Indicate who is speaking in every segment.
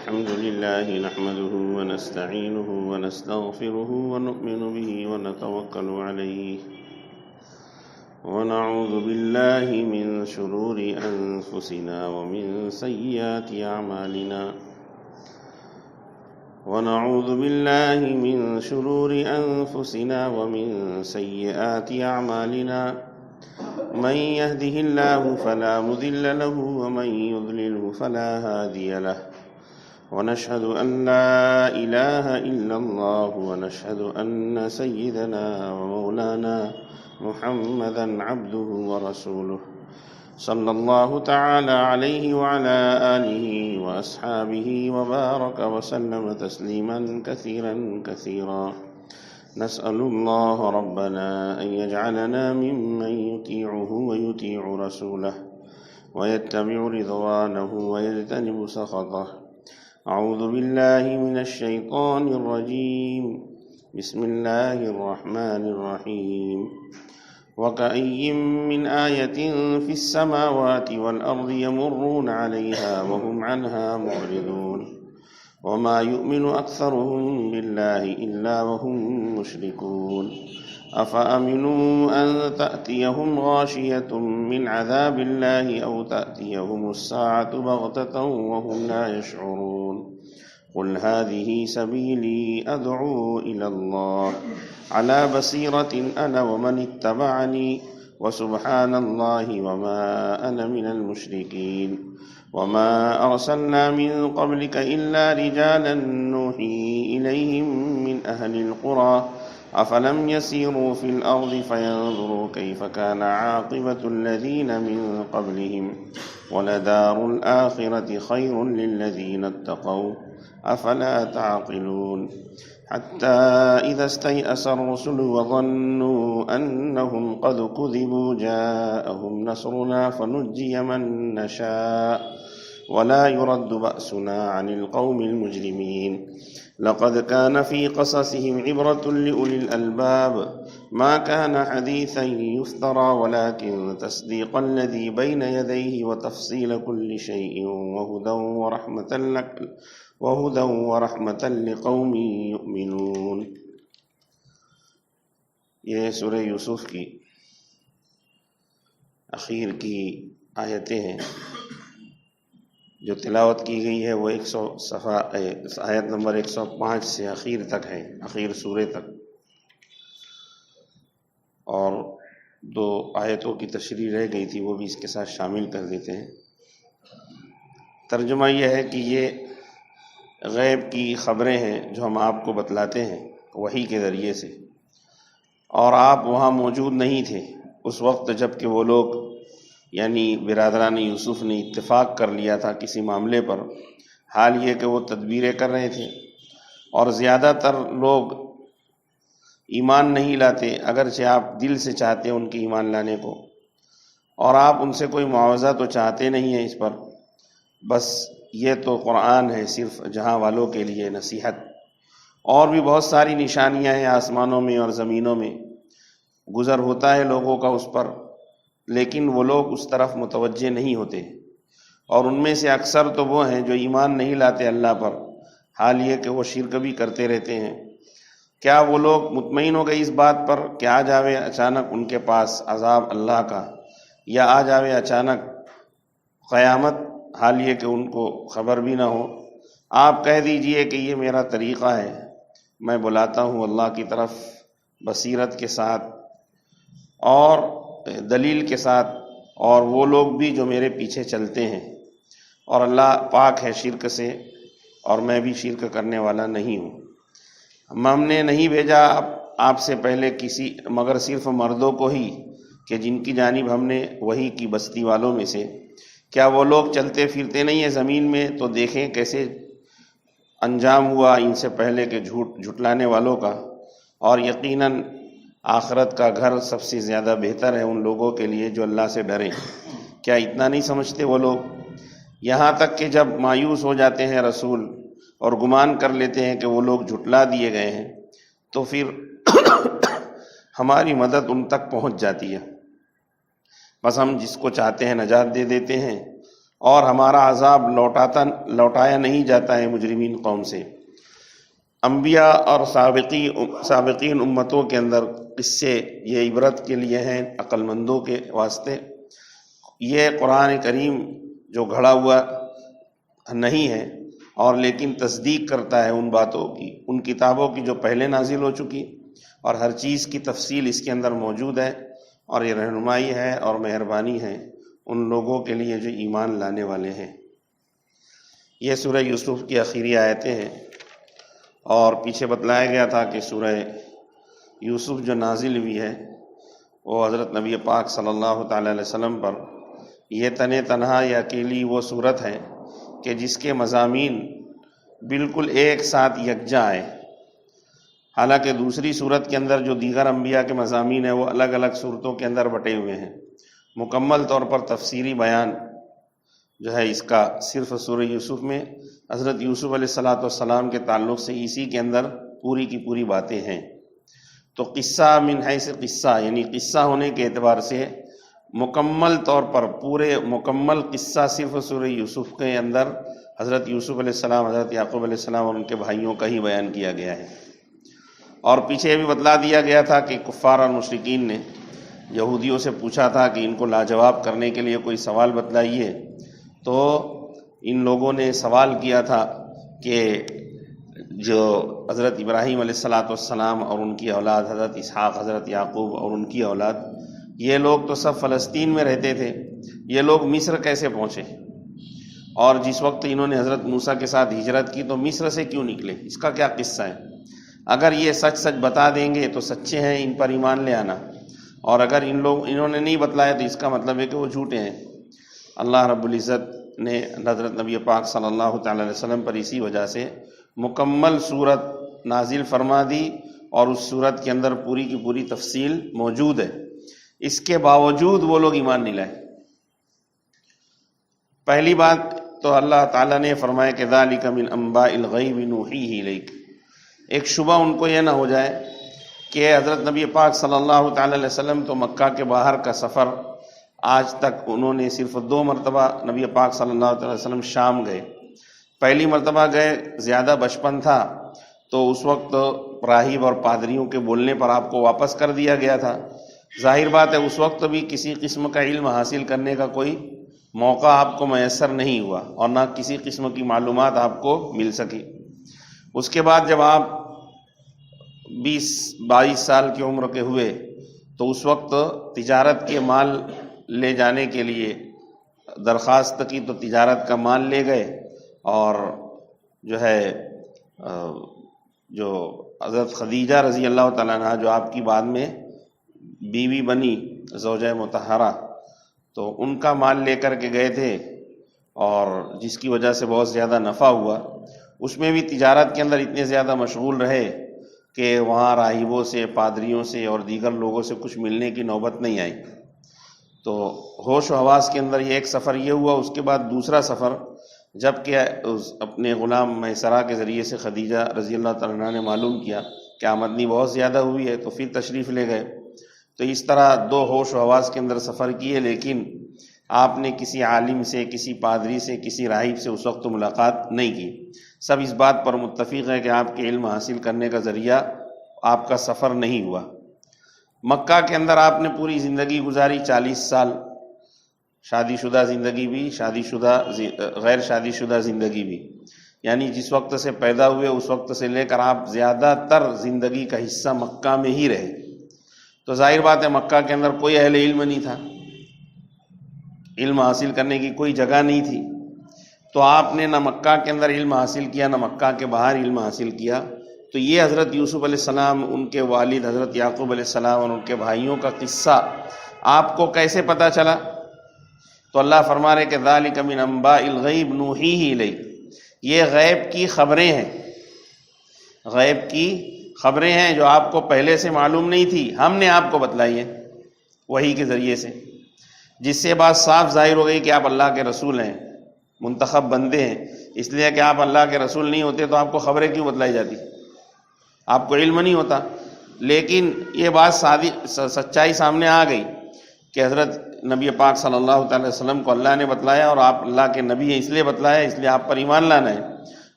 Speaker 1: الحمد لله نحمده ونستعينه ونستغفره ونؤمن به ونتوكل عليه ونعوذ بالله من شرور أنفسنا ومن سيئات أعمالنا ونعوذ بالله من شرور أنفسنا ومن سيئات أعمالنا من يهده الله فلا مضل له ومن يضلله فلا هادي له ونشهد أن لا إله إلا الله ونشهد أن سيدنا ومولانا محمدا عبده ورسوله صلى الله تعالى عليه وعلى آله وأصحابه وبارك وسلم تسليما كثيرا كثيرا. نسأل الله ربنا أن يجعلنا ممن يطيعه ويطيع رسوله ويتبع رضوانه ويجتنب سخطه. أعوذ بالله من الشيطان الرجيم. بسم الله الرحمن الرحيم. وكأي من آية في السماوات والأرض يمرون عليها وهم عنها معرضون وما يؤمن أكثرهم بالله إلا وهم مشركون. أفأمنوا أن تأتيهم غاشية من عذاب الله أو تأتيهم الساعة بغتة وهم لا يشعرون. قل هذه سبيلي أدعو إلى الله على بصيرة أنا ومن اتبعني وسبحان الله وما أنا من المشركين. وما أرسلنا من قبلك إلا رجالا نوحي إليهم من أهل القرى أفلم يسيروا في الأرض فينظروا كيف كان عاقبة الذين من قبلهم ولدار الآخرة خير للذين اتقوا أفلا تعقلون. حتى إذا استيأس الرسل وظنوا أنهم قد كذبوا جاءهم نصرنا فنجي من نشاء ولا يرد بأسنا عن القوم المجرمين. لقد كان في قصصهم عبرة لأولي الألباب ما كان حديثا يفترى ولكن تصديق الذي بين يديه وتفصيل كل شيء وهدى ورحمة لقوم يؤمنون. یہ سورہ یوسف کی اخیر کی آیتیں ہیں جو تلاوت کی گئی ہے. وہ 100 صفحہ آیت نمبر 105 سے اخیر تک ہے، اخیر سورے تک. اور 2 آیتوں کی تشریح رہ گئی تھی، وہ بھی اس کے ساتھ شامل کر دیتے ہیں. ترجمہ یہ ہے کہ یہ غیب کی خبریں ہیں جو ہم آپ کو بتلاتے ہیں وحی کے ذریعے سے، اور آپ وہاں موجود نہیں تھے اس وقت جب کہ وہ لوگ یعنی برادران یوسف نے اتفاق کر لیا تھا کسی معاملے پر. حال یہ کہ وہ تدبیریں کر رہے تھے اور زیادہ تر لوگ ایمان نہیں لاتے، اگرچہ آپ دل سے چاہتے ہیں ان کے ایمان لانے کو، اور آپ ان سے کوئی معاوضہ تو چاہتے نہیں ہیں اس پر. بس یہ تو قرآن ہے صرف جہاں والوں کے لیے نصیحت. اور بھی بہت ساری نشانیاں ہیں آسمانوں میں اور زمینوں میں، گزر ہوتا ہے لوگوں کا اس پر، لیکن وہ لوگ اس طرف متوجہ نہیں ہوتے. اور ان میں سے اکثر تو وہ ہیں جو ایمان نہیں لاتے اللہ پر، حال یہ کہ وہ شرک بھی کرتے رہتے ہیں. کیا وہ لوگ مطمئن ہو گئے اس بات پر کہ آ جاوے اچانک ان کے پاس عذاب اللہ کا، یا آ جاوے اچانک قیامت، حال یہ کہ ان کو خبر بھی نہ ہو؟ آپ کہہ دیجئے کہ یہ میرا طریقہ ہے، میں بلاتا ہوں اللہ کی طرف بصیرت کے ساتھ اور دلیل کے ساتھ، اور وہ لوگ بھی جو میرے پیچھے چلتے ہیں. اور اللہ پاک ہے شرک سے، اور میں بھی شرک کرنے والا نہیں ہوں. ہم نے نہیں بھیجا آپ سے پہلے کسی مگر صرف مردوں کو ہی کہ جن کی جانب ہم نے وحی کی بستی والوں میں سے. کیا وہ لوگ چلتے پھرتے نہیں ہیں زمین میں تو دیکھیں کیسے انجام ہوا ان سے پہلے کے جھٹلانے والوں کا. اور یقیناً آخرت کا گھر سب سے زیادہ بہتر ہے ان لوگوں کے لیے جو اللہ سے ڈریں. کیا اتنا نہیں سمجھتے وہ لوگ؟ یہاں تک کہ جب مایوس ہو جاتے ہیں رسول اور گمان کر لیتے ہیں کہ وہ لوگ جھٹلا دیے گئے ہیں تو پھر ہماری مدد ان تک پہنچ جاتی ہے. بس ہم جس کو چاہتے ہیں نجات دے دیتے ہیں اور ہمارا عذاب لوٹایا نہیں جاتا ہے مجرمین قوم سے۔ انبیاء اور سابقین امتوں کے اندر قصے یہ عبرت کے لیے ہیں، عقل مندوں کے واسطے۔ یہ قرآن کریم جو گھڑا ہوا نہیں ہے اور لیکن تصدیق کرتا ہے ان باتوں کی، ان کتابوں کی جو پہلے نازل ہو چکی، اور ہر چیز کی تفصیل اس کے اندر موجود ہے، اور یہ رہنمائی ہے اور مہربانی ہے ان لوگوں کے لیے جو ایمان لانے والے ہیں۔ یہ سورہ یوسف کی آخری آیتیں ہیں، اور پیچھے بتلایا گیا تھا کہ سورہ یوسف جو نازل ہوئی ہے وہ حضرت نبی پاک صلی اللہ تعالی علیہ وسلم پر یہ تنہا یا اکیلی وہ صورت ہے کہ جس کے مضامین بالکل ایک ساتھ یکجا آئے۔ حالانکہ دوسری صورت کے اندر جو دیگر انبیاء کے مضامین ہیں وہ الگ الگ صورتوں کے اندر بٹے ہوئے ہیں۔ مکمل طور پر تفسیری بیان جو ہے اس کا صرف سورہ یوسف میں حضرت یوسف علیہ السلام کے تعلق سے اسی کے اندر پوری کی پوری باتیں ہیں۔ تو قصہ من حیث قصہ یعنی قصہ ہونے کے اعتبار سے مکمل طور پر پورے مکمل قصہ صرف سورہ یوسف کے اندر حضرت یوسف علیہ السلام، حضرت یعقوب علیہ السلام اور ان کے بھائیوں کا ہی بیان کیا گیا ہے۔ اور پیچھے بھی بتلا دیا گیا تھا کہ کفار اور مشرکین نے یہودیوں سے پوچھا تھا کہ ان کو لاجواب کرنے کے لیے کوئی سوال بتلائیے، تو ان لوگوں نے سوال کیا تھا کہ جو حضرت ابراہیم علیہ السلام اور ان کی اولاد، حضرت اسحاق، حضرت یعقوب اور ان کی اولاد، یہ لوگ تو سب فلسطین میں رہتے تھے، یہ لوگ مصر کیسے پہنچے؟ اور جس وقت انہوں نے حضرت موسیٰ کے ساتھ ہجرت کی تو مصر سے کیوں نکلے؟ اس کا کیا قصہ ہے؟ اگر یہ سچ بتا دیں گے تو سچے ہیں، ان پر ایمان لے آنا، اور اگر انہوں نے نہیں بتلایا تو اس کا مطلب ہے کہ وہ جھوٹے ہیں۔ اللہ رب العزت نے حضرت نبی پاک صلی اللہ تعالی علیہ وسلم پر اسی وجہ سے مکمل صورت نازل فرما دی، اور اس صورت کے اندر پوری کی پوری تفصیل موجود ہے۔ اس کے باوجود وہ لوگ ایمان نہیں لائے۔ پہلی بات تو اللہ تعالیٰ نے فرمایا کہ ذالک من انباء الغیب نوحیہ الیک، ایک شبہ ان کو یہ نہ ہو جائے کہ حضرت نبی پاک صلی اللہ تعالی علیہ وسلم تو مکہ کے باہر کا سفر آج تک انہوں نے صرف 2 مرتبہ نبی پاک صلی اللہ علیہ وسلم شام گئے۔ پہلی مرتبہ گئے، زیادہ بچپن تھا تو اس وقت راہب اور پادریوں کے بولنے پر آپ کو واپس کر دیا گیا تھا۔ ظاہر بات ہے اس وقت بھی کسی قسم کا علم حاصل کرنے کا کوئی موقع آپ کو میسر نہیں ہوا، اور نہ کسی قسم کی معلومات آپ کو مل سکی۔ اس کے بعد جب آپ 20-22 سال کی عمر کے ہوئے تو اس وقت تجارت کے مال لے جانے کے لیے درخواست کی، تو تجارت کا مال لے گئے، اور جو ہے جو حضرت خدیجہ رضی اللہ تعالیٰ عنہ جو آپ کی بعد میں بیوی بنی، زوجہ مطہرہ، تو ان کا مال لے کر کے گئے تھے، اور جس کی وجہ سے بہت زیادہ نفع ہوا۔ اس میں بھی تجارت کے اندر اتنے زیادہ مشغول رہے کہ وہاں راہبوں سے، پادریوں سے اور دیگر لوگوں سے کچھ ملنے کی نوبت نہیں آئی۔ تو ہوش و حواس کے اندر یہ ایک سفر یہ ہوا۔ اس کے بعد دوسرا سفر جب کہ اپنے غلام میسرہ کے ذریعے سے خدیجہ رضی اللہ تعالیٰ عنہ نے معلوم کیا کہ آمدنی بہت زیادہ ہوئی ہے، تو پھر تشریف لے گئے۔ تو اس طرح 2 ہوش و حواس کے اندر سفر کیے، لیکن آپ نے کسی عالم سے، کسی پادری سے، کسی راہب سے اس وقت ملاقات نہیں کی۔ سب اس بات پر متفق ہے کہ آپ کے علم حاصل کرنے کا ذریعہ آپ کا سفر نہیں ہوا۔ مکہ کے اندر آپ نے پوری زندگی گزاری، 40 سال، شادی شدہ زندگی بھی، غیر شادی شدہ زندگی بھی، یعنی جس وقت سے پیدا ہوئے اس وقت سے لے کر آپ زیادہ تر زندگی کا حصہ مکہ میں ہی رہے۔ تو ظاہر بات ہے مکہ کے اندر کوئی اہل علم نہیں تھا، علم حاصل کرنے کی کوئی جگہ نہیں تھی، تو آپ نے نہ مکہ کے اندر علم حاصل کیا، نہ مکہ کے باہر علم حاصل کیا۔ تو یہ حضرت یوسف علیہ السلام، ان کے والد حضرت یعقوب علیہ السلام اور ان کے بھائیوں کا قصہ آپ کو کیسے پتہ چلا؟ تو اللہ فرما رہے کہ ذالک من انباء الغیب نوحیہ الیک، یہ غیب کی خبریں ہیں، غیب کی خبریں ہیں جو آپ کو پہلے سے معلوم نہیں تھی، ہم نے آپ کو بتلائی ہے وحی کے ذریعے سے، جس سے بات صاف ظاہر ہو گئی کہ آپ اللہ کے رسول ہیں، منتخب بندے ہیں۔ اس لیے کہ آپ اللہ کے رسول نہیں ہوتے تو آپ کو خبریں کیوں بتلائی جاتی؟ آپ کو علم نہیں ہوتا۔ لیکن یہ بات سچائی سامنے آ گئی کہ حضرت نبی پاک صلی اللہ تعالی وسلم کو اللہ نے بتلایا اور آپ اللہ کے نبی ہیں اس لیے بتلایا، اس لیے آپ پر ایمان لانا ہے،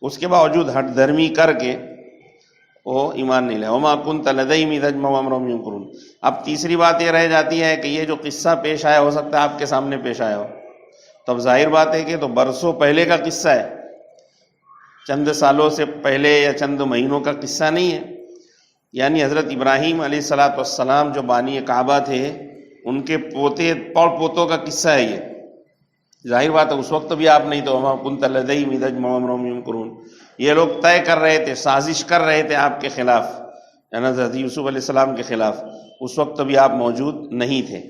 Speaker 1: اس کے باوجود ہٹ دھرمی کر کے وہ ایمان نہیں لائے۔ وما كنت لديهم إذ أجمعوا أمرهم يمكرون۔ اب تیسری بات یہ رہ جاتی ہے کہ یہ جو قصہ پیش آیا ہو سکتا ہے آپ کے سامنے پیش آیا ہو، تب ظاہر بات ہے کہ تو برسوں پہلے کا قصہ ہے، چند سالوں سے پہلے یا چند مہینوں کا قصہ نہیں ہے۔ یعنی حضرت ابراہیم علیہ الصلوۃ والسلام جو بانی کعبہ تھے ان کے پوتے پڑ پوتوں کا قصہ ہے یہ۔ ظاہر بات ہے اس وقت بھی آپ نہیں تو وما كنت لديهم إذ أجمعوا أمرهم يمكرون، یہ لوگ طے کر رہے تھے، سازش کر رہے تھے آپ کے خلاف، یعنی حضرت یوسف علیہ السلام کے خلاف، اس وقت بھی آپ موجود نہیں تھے۔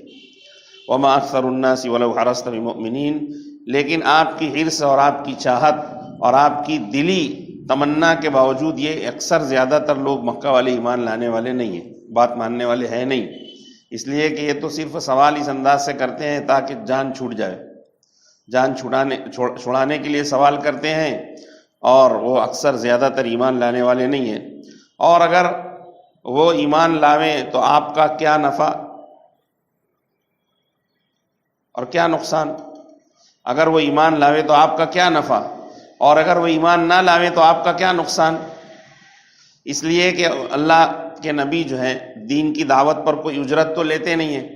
Speaker 1: وما اکثر الناس ولو حرصت بمؤمنین، لیکن آپ کی حرص اور آپ کی چاہت اور آپ کی دلی تمنا کے باوجود یہ اکثر زیادہ تر لوگ مکہ والے ایمان لانے والے نہیں ہیں، بات ماننے والے ہیں نہیں، اس لیے کہ یہ تو صرف سوال اس انداز سے کرتے ہیں تاکہ جان چھوٹ جائے، جان چھڑانے کے لیے سوال کرتے ہیں، اور وہ اکثر زیادہ تر ایمان لانے والے نہیں ہیں۔ اور اگر وہ ایمان لاویں تو آپ کا کیا نفع اور کیا نقصان؟ اگر وہ ایمان لاوے تو آپ کا کیا نفع، اور اگر وہ ایمان نہ لاوے تو آپ کا کیا نقصان؟ اس لیے کہ اللہ کے نبی جو ہیں دین کی دعوت پر کوئی اجرت تو لیتے نہیں ہیں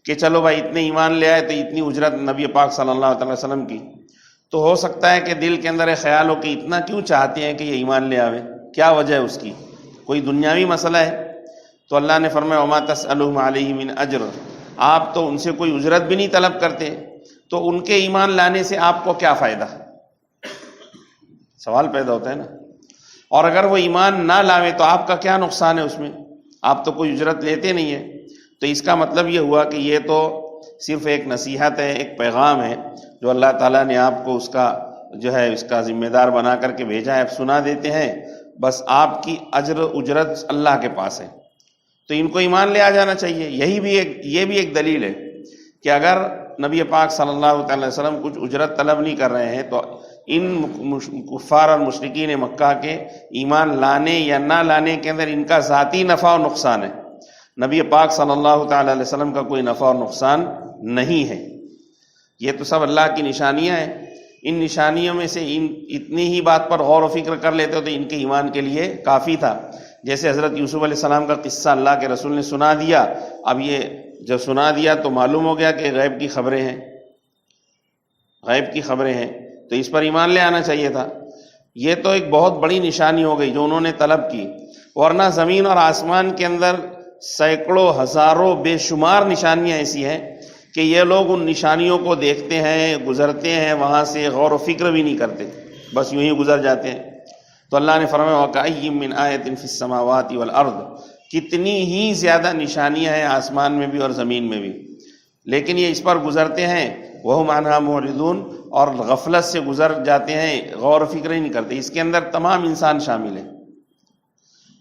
Speaker 1: کہ چلو بھائی اتنے ایمان لے آئے تو اتنی اجرت نبی پاک صلی اللہ علیہ وسلم کی۔ تو ہو سکتا ہے کہ دل کے اندر ایک خیال ہو کہ اتنا کیوں چاہتے ہیں کہ یہ ایمان لے آوے، کیا وجہ ہے اس کی، کوئی دنیاوی مسئلہ ہے؟ تو اللہ نے فرمایا وما تسألهم علیہ من اجر، آپ تو ان سے کوئی اجرت بھی نہیں طلب کرتے، تو ان کے ایمان لانے سے آپ کو کیا فائدہ؟ سوال پیدا ہوتا ہے نا۔ اور اگر وہ ایمان نہ لاوے تو آپ کا کیا نقصان ہے اس میں؟ آپ تو کوئی اجرت لیتے نہیں ہیں۔ تو اس کا مطلب یہ ہوا کہ یہ تو صرف ایک نصیحت ہے، ایک پیغام ہے جو اللہ تعالیٰ نے آپ کو اس کا جو ہے اس کا ذمہ دار بنا کر کے بھیجا ہے، آپ سنا دیتے ہیں، بس آپ کی اجر اجرت اللہ کے پاس ہے، تو ان کو ایمان لے آ جانا چاہیے۔ یہ بھی ایک دلیل ہے کہ اگر نبی پاک صلی اللہ تعالی وسلم کچھ اجرت طلب نہیں کر رہے ہیں تو ان کفار اور مشرکین مکہ کے ایمان لانے یا نہ لانے کے اندر ان کا ذاتی نفع اور نقصان ہے، نبی پاک صلی اللہ تعالی علیہ وسلم کا کوئی نفع اور نقصان نہیں ہے۔ یہ تو سب اللہ کی نشانیاں ہیں، ان نشانیوں میں سے اتنی ہی بات پر غور و فکر کر لیتے تو ان کے ایمان کے لیے کافی تھا۔ جیسے حضرت یوسف علیہ السلام کا قصہ اللہ کے رسول نے سنا دیا، اب یہ جب سنا دیا تو معلوم ہو گیا کہ غیب کی خبریں ہیں، غیب کی خبریں ہیں، تو اس پر ایمان لے آنا چاہیے تھا۔ یہ تو ایک بہت بڑی نشانی ہو گئی جو انہوں نے طلب کی، ورنہ زمین اور آسمان کے اندر سینکڑوں ہزاروں بے شمار نشانیاں ایسی ہیں کہ یہ لوگ ان نشانیوں کو دیکھتے ہیں، گزرتے ہیں، وہاں سے غور و فکر بھی نہیں کرتے، بس یوں ہی گزر جاتے ہیں۔ تو اللہ نے فرمایا وَكَأَيٍّ مِّنْ آیَةٍ فِي السَّمَاوَاتِ وَالْأَرْضِ، کتنی ہی زیادہ نشانیاں ہیں آسمان میں بھی اور زمین میں بھی، لیکن یہ اس پر گزرتے ہیں، وَهُمْ عَنْهَا مُعْرِضُونَ، اور غفلت سے گزر جاتے ہیں، غور و فکر ہی نہیں کرتے۔ اس کے اندر تمام انسان شامل ہیں،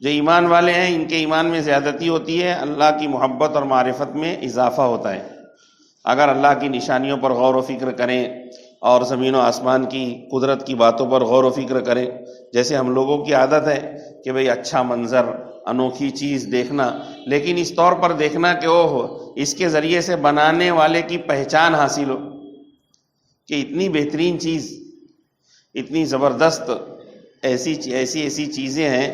Speaker 1: جو ایمان والے ہیں ان کے ایمان میں زیادتی ہوتی ہے، اللہ کی محبت اور معرفت میں اضافہ ہوتا ہے۔ اگر اللہ کی نشانیوں پر غور و فکر کریں اور زمین و آسمان کی قدرت کی باتوں پر غور و فکر کریں، جیسے ہم لوگوں کی عادت ہے کہ بھئی اچھا منظر، انوکھی چیز دیکھنا، لیکن اس طور پر دیکھنا کہ اس کے ذریعے سے بنانے والے کی پہچان حاصل ہو کہ اتنی بہترین چیز، اتنی زبردست ایسی چیزیں ہیں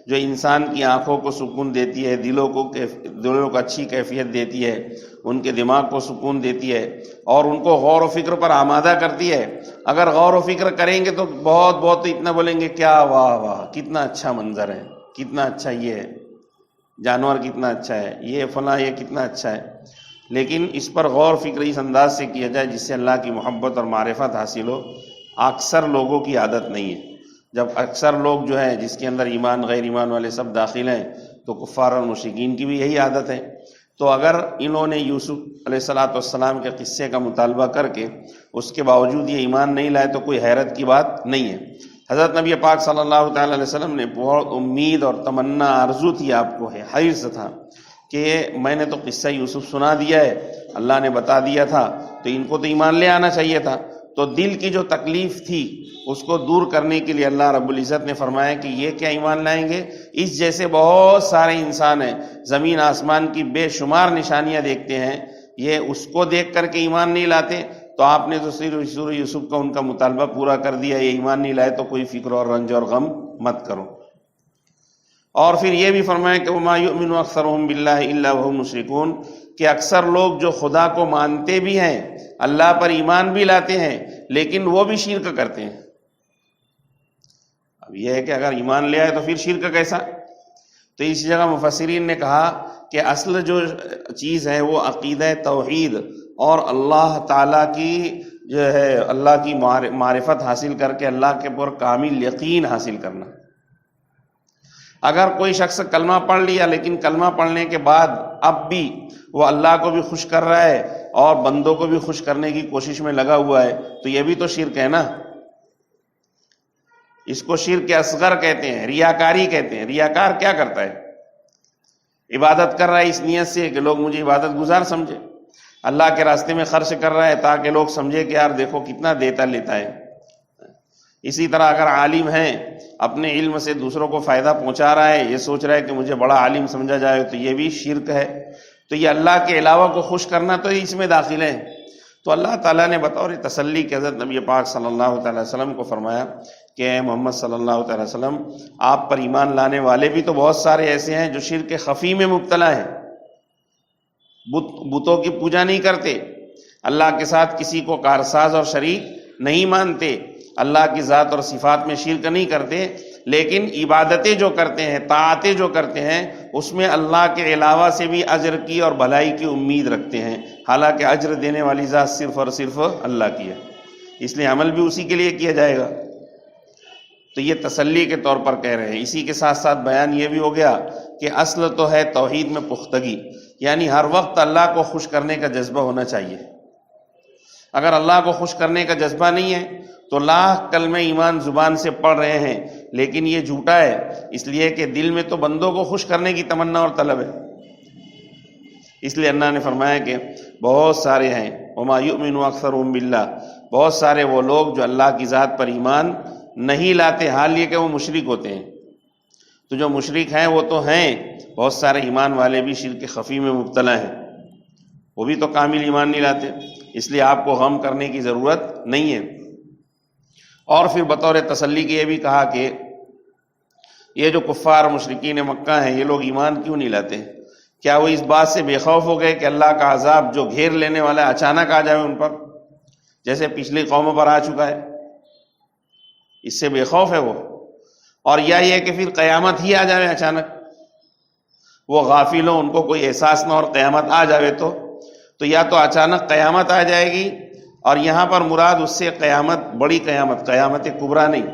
Speaker 1: جو انسان کی آنکھوں کو سکون دیتی ہے، دلوں کو اچھی کیفیت دیتی ہے، ان کے دماغ کو سکون دیتی ہے اور ان کو غور و فکر پر آمادہ کرتی ہے۔ اگر غور و فکر کریں گے تو بہت اتنا بولیں گے کیا واہ واہ، کتنا اچھا منظر ہے، کتنا اچھا یہ ہے، جانور کتنا اچھا ہے، یہ فلاں یہ کتنا اچھا ہے۔ لیکن اس پر غور و فکر اس انداز سے کیا جائے جس سے اللہ کی محبت اور معرفت حاصل ہو، اکثر لوگوں کی عادت نہیں ہے۔ جب اکثر لوگ جو ہے جس کے اندر ایمان غیر ایمان والے سب داخل ہیں تو کفار اور مشرکین کی بھی یہی عادت ہے۔ تو اگر انہوں نے یوسف علیہ السلام کے قصے کا مطالبہ کر کے اس کے باوجود یہ ایمان نہیں لائے تو کوئی حیرت کی بات نہیں ہے۔ حضرت نبی پاک صلی اللہ تعالی علیہ وسلم نے بہت امید اور تمنا آرزو تھی، آپ کو ہے حرص تھا کہ میں نے تو قصہ یوسف سنا دیا ہے، اللہ نے بتا دیا تھا، تو ان کو تو ایمان لے آنا چاہیے تھا۔ تو دل کی جو تکلیف تھی اس کو دور کرنے کے لیے اللہ رب العزت نے فرمایا کہ یہ کیا ایمان لائیں گے، اس جیسے بہت سارے انسان ہیں، زمین آسمان کی بے شمار نشانیاں دیکھتے ہیں، یہ اس کو دیکھ کر کے ایمان نہیں لاتے، تو آپ نے تو صرف سورہ یوسف کا ان کا مطالبہ پورا کر دیا، یہ ایمان نہیں لائے تو کوئی فکر اور رنج اور غم مت کرو۔ اور پھر یہ بھی فرمایا کہ وَمَا يُؤْمِنُ أَكْثَرُهُم بِاللَّهِ إِلَّا وَهُمْ مُشْرِكُونَ، کہ اکثر لوگ جو خدا کو مانتے بھی ہیں، اللہ پر ایمان بھی لاتے ہیں، لیکن وہ بھی شرک کرتے ہیں۔ اب یہ ہے کہ اگر ایمان لے آئے تو پھر شرک کیسا؟ تو اس جگہ مفسرین نے کہا کہ اصل جو چیز ہے وہ عقیدہ توحید اور اللہ تعالیٰ کی جو ہے اللہ کی معرفت حاصل کر کے اللہ کے پر کامل یقین حاصل کرنا۔ اگر کوئی شخص کلمہ پڑھ لیا لیکن کلمہ پڑھنے کے بعد اب بھی وہ اللہ کو بھی خوش کر رہا ہے اور بندوں کو بھی خوش کرنے کی کوشش میں لگا ہوا ہے، تو یہ بھی تو شرک ہے نا۔ اس کو شرک اصغر کہتے ہیں، ریاکاری کہتے ہیں۔ ریاکار کیا کرتا ہے؟ عبادت کر رہا ہے اس نیت سے کہ لوگ مجھے عبادت گزار سمجھے، اللہ کے راستے میں خرچ کر رہا ہے تاکہ لوگ سمجھے کہ یار دیکھو کتنا دیتا لیتا ہے۔ اسی طرح اگر عالم ہے، اپنے علم سے دوسروں کو فائدہ پہنچا رہا ہے، یہ سوچ رہا ہے کہ مجھے بڑا عالم سمجھا جائے، تو یہ بھی شرک ہے۔ تو یہ اللہ کے علاوہ کو خوش کرنا تو اس میں داخل ہے۔ تو اللہ تعالیٰ نے بطور تسلی کہ حضرت نبی پاک صلی اللہ تعالی وسلم کو فرمایا کہ اے محمد صلی اللہ تعالی وسلم، آپ پر ایمان لانے والے بھی تو بہت سارے ایسے ہیں جو شرک خفی میں مبتلا ہیں، بتوں کی پوجا نہیں کرتے، اللہ کے ساتھ کسی کو کارساز اور شریک نہیں مانتے، اللہ کی ذات اور صفات میں شرک نہیں کرتے، لیکن عبادتیں جو کرتے ہیں، طاعتیں جو کرتے ہیں، اس میں اللہ کے علاوہ سے بھی اجر کی اور بھلائی کی امید رکھتے ہیں، حالانکہ اجر دینے والی ذات صرف اور صرف اللہ کی ہے، اس لیے عمل بھی اسی کے لیے کیا جائے گا۔ تو یہ تسلی کے طور پر کہہ رہے ہیں۔ اسی کے ساتھ ساتھ بیان یہ بھی ہو گیا کہ اصل تو ہے توحید میں پختگی، یعنی ہر وقت اللہ کو خوش کرنے کا جذبہ ہونا چاہیے۔ اگر اللہ کو خوش کرنے کا جذبہ نہیں ہے تو لاکھ کلمہ ایمان زبان سے پڑھ رہے ہیں لیکن یہ جھوٹا ہے، اس لیے کہ دل میں تو بندوں کو خوش کرنے کی تمنا اور طلب ہے۔ اس لیے اللہ نے فرمایا کہ بہت سارے ہیں، وما یؤمن اکثرهم باللہ، بہت سارے وہ لوگ جو اللہ کی ذات پر ایمان نہیں لاتے، حال یہ کہ وہ مشرک ہوتے ہیں۔ تو جو مشرک ہیں وہ تو ہیں، بہت سارے ایمان والے بھی شرک خفی میں مبتلا ہیں، وہ بھی تو کامل ایمان نہیں لاتے، اس لیے آپ کو غم کرنے کی ضرورت نہیں ہے۔ اور پھر بطور تسلی کے یہ بھی کہا کہ یہ جو کفار مشرکین مکہ ہیں، یہ لوگ ایمان کیوں نہیں لاتے؟ کیا وہ اس بات سے بے خوف ہو گئے کہ اللہ کا عذاب جو گھیر لینے والا ہے اچانک آ جائے ان پر، جیسے پچھلی قوموں پر آ چکا ہے؟ اس سے بے خوف ہے وہ؟ اور یا یہ کہ پھر قیامت ہی آ جائے اچانک، وہ غافل ہوں، ان کو کوئی احساس نہ اور قیامت آ جائے تو یا تو اچانک قیامت آ جائے گی، اور یہاں پر مراد اس سے قیامت بڑی قیامت، قیامت کبریٰ نہیں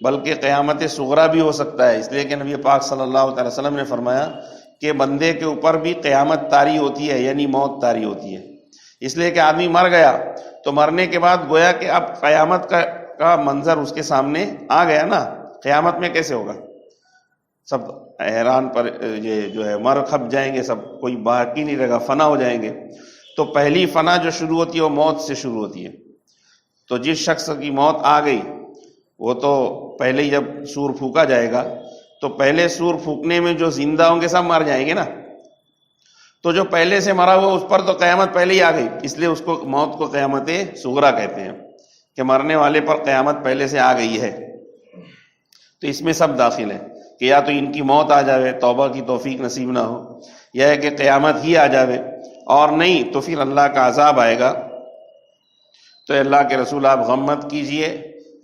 Speaker 1: بلکہ قیامت صغریٰ بھی ہو سکتا ہے، اس لیے کہ نبی پاک صلی اللہ علیہ وسلم نے فرمایا کہ بندے کے اوپر بھی قیامت طاری ہوتی ہے، یعنی موت طاری ہوتی ہے، اس لیے کہ آدمی مر گیا تو مرنے کے بعد گویا کہ اب قیامت کا منظر اس کے سامنے آ گیا نا۔ قیامت میں کیسے ہوگا؟ سب حیران پر یہ جو ہے مر کھپ جائیں گے، سب کوئی باقی نہیں رہے گا، فنا ہو جائیں گے۔ تو پہلی فنا جو شروع ہوتی ہے وہ موت سے شروع ہوتی ہے۔ تو جس شخص کی موت آ گئی وہ تو پہلے ہی جب سور پھونکا جائے گا تو پہلے سور پھونکنے میں جو زندہ ہوں گے سب مر جائیں گے نا، تو جو پہلے سے مرا ہوا اس پر تو قیامت پہلے ہی آ گئی، اس لیے اس کو موت کو قیامت صغریٰ کہتے ہیں کہ مرنے والے پر قیامت پہلے سے آ گئی ہے۔ تو اس میں سب داخل ہیں کہ یا تو ان کی موت آ جاوے، توبہ کی توفیق نصیب نہ ہو، یا ہے کہ قیامت ہی آ جاوے، اور نہیں تو پھر اللہ کا عذاب آئے گا۔ تو اللہ کے رسول آپ غم مت کیجئے،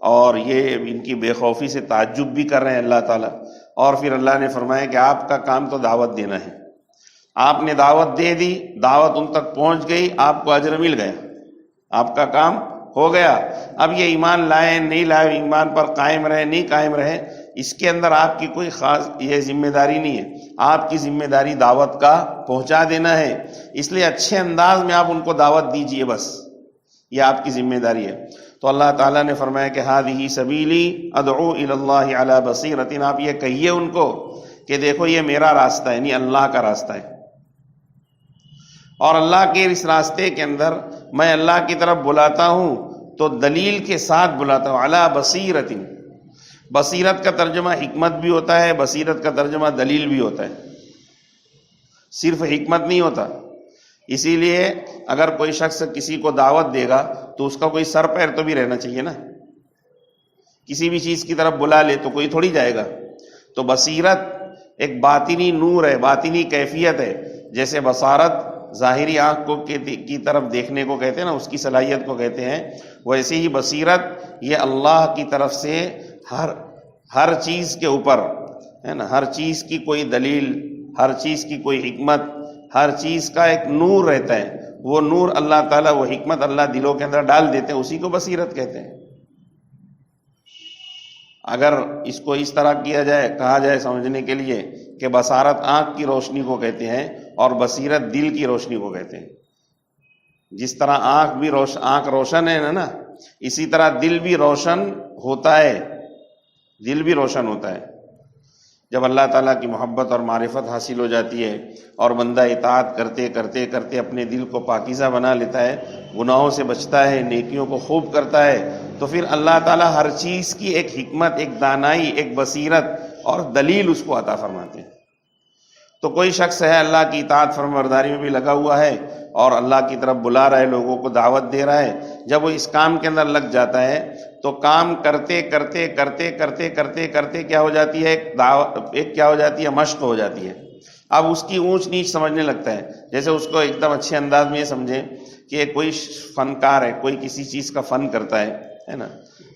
Speaker 1: اور یہ ان کی بے خوفی سے تعجب بھی کر رہے ہیں اللہ تعالیٰ۔ اور پھر اللہ نے فرمایا کہ آپ کا کام تو دعوت دینا ہے، آپ نے دعوت دے دی، دعوت ان تک پہنچ گئی، آپ کو اجر مل گیا، آپ کا کام ہو گیا۔ اب یہ ایمان لائے نہیں لائے، ایمان پر قائم رہے نہیں قائم رہے، اس کے اندر آپ کی کوئی خاص یہ ذمہ داری نہیں ہے، آپ کی ذمہ داری دعوت کا پہنچا دینا ہے، اس لیے اچھے انداز میں آپ ان کو دعوت دیجئے، بس یہ آپ کی ذمہ داری ہے۔ تو اللہ تعالیٰ نے فرمایا کہ ہذہ سبیلی ادعو الی اللہ علی بصیرۃ، آپ یہ کہیے ان کو کہ دیکھو یہ میرا راستہ ہے، یعنی اللہ کا راستہ ہے، اور اللہ کے اس راستے کے اندر میں اللہ کی طرف بلاتا ہوں تو دلیل کے ساتھ بلاتا ہوں، علی بصیرۃ۔ بصیرت کا ترجمہ حکمت بھی ہوتا ہے، بصیرت کا ترجمہ دلیل بھی ہوتا ہے، صرف حکمت نہیں ہوتا، اسی لیے اگر کوئی شخص کسی کو دعوت دے گا تو اس کا کوئی سر پیر تو بھی رہنا چاہیے نا، کسی بھی چیز کی طرف بلا لے تو کوئی تھوڑی جائے گا۔ تو بصیرت ایک باطنی نور ہے، باطنی کیفیت ہے، جیسے بصارت ظاہری آنکھ کو کی طرف دیکھنے کو کہتے ہیں نا، اس کی صلاحیت کو کہتے ہیں، ویسے ہی بصیرت یہ اللہ کی طرف سے ہر چیز کے اوپر ہے نا، ہر چیز کی کوئی دلیل، ہر چیز کی کوئی حکمت، ہر چیز کا ایک نور رہتا ہے، وہ نور اللہ تعالیٰ، وہ حکمت اللہ دلوں کے اندر ڈال دیتے ہیں، اسی کو بصیرت کہتے ہیں۔ اگر اس کو اس طرح کیا جائے، کہا جائے سمجھنے کے لیے کہ بصارت آنکھ کی روشنی کو کہتے ہیں اور بصیرت دل کی روشنی کو کہتے ہیں، جس طرح آنکھ روشن ہے نا، اسی طرح دل بھی روشن ہوتا ہے، دل بھی روشن ہوتا ہے جب اللہ تعالیٰ کی محبت اور معرفت حاصل ہو جاتی ہے اور بندہ اطاعت کرتے کرتے کرتے اپنے دل کو پاکیزہ بنا لیتا ہے، گناہوں سے بچتا ہے، نیکیوں کو خوب کرتا ہے، تو پھر اللہ تعالیٰ ہر چیز کی ایک حکمت، ایک دانائی، ایک بصیرت اور دلیل اس کو عطا فرماتے ہیں۔ تو کوئی شخص ہے اللہ کی اطاعت فرمانبرداری میں بھی لگا ہوا ہے اور اللہ کی طرف بلا رہا ہے، لوگوں کو دعوت دے رہا ہے، جب وہ اس کام کے اندر لگ جاتا ہے تو کام کرتے کرتے کرتے کرتے کرتے کرتے کیا ہو جاتی ہے، ایک کیا ہو جاتی ہے، مشق ہو جاتی ہے۔ اب اس کی اونچ نیچ سمجھنے لگتا ہے، جیسے اس کو ایک دم اچھے انداز میں یہ سمجھیں کہ کوئی فنکار ہے، کوئی کسی چیز کا فن کرتا ہے نا،